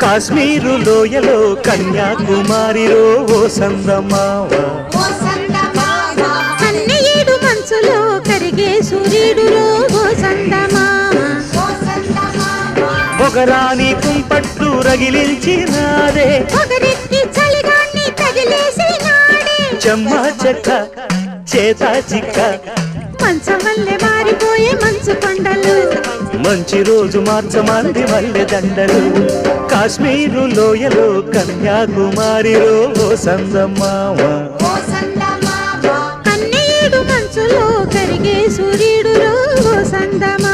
కాశ్మీరు లోయలో కన్యాకుమారిలో ఓ సందమావ కన్నయ్యేడు మంచులో కరిగే సూర్యుడులో ఓ సందమావ పొగరాని కుంపట్లు రగిలించినాదే పొగరెక్కి చలిగాన్ని తగిలేసినాడే చెమ్మ చెక్క చేత చిక్క మంచమల్లె మారిపోయే మంచు కొండలు మంచి రోజు మార్చమంది మల్లె దండలు కాశ్మీరు లోయలో కన్యాకుమారిలో ఓ సందమావ కన్నయ్యేడు మంచులో కరిగే సూర్యుడులో ఓ సందమావ